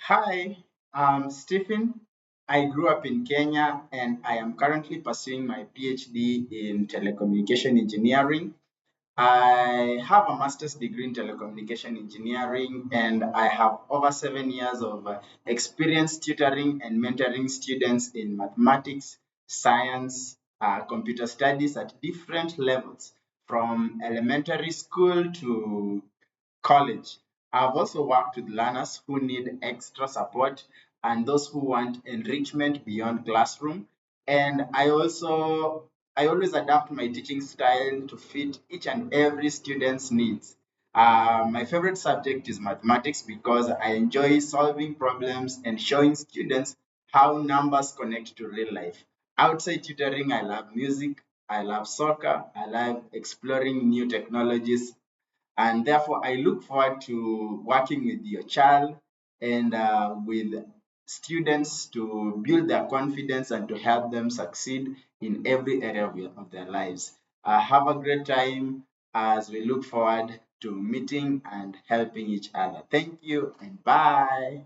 Hi, I'm Stephen. I grew up in Kenya and I am currently pursuing my PhD in telecommunication engineering. I have a master's degree in telecommunication engineering and I have over 7 years of experience tutoring and mentoring students in mathematics, science, computer studies at different levels, from elementary school to college. I've also worked with learners who need extra support and those who want enrichment beyond classroom. And I always adapt my teaching style to fit each and every student's needs. My favorite subject is mathematics because I enjoy solving problems and showing students how numbers connect to real life. Outside tutoring, I love music, I love soccer, I love exploring new technologies, and therefore, I look forward to working with your child and with students to build their confidence and to help them succeed in every area of their lives. Have a great time as we look forward to meeting and helping each other. Thank you and bye.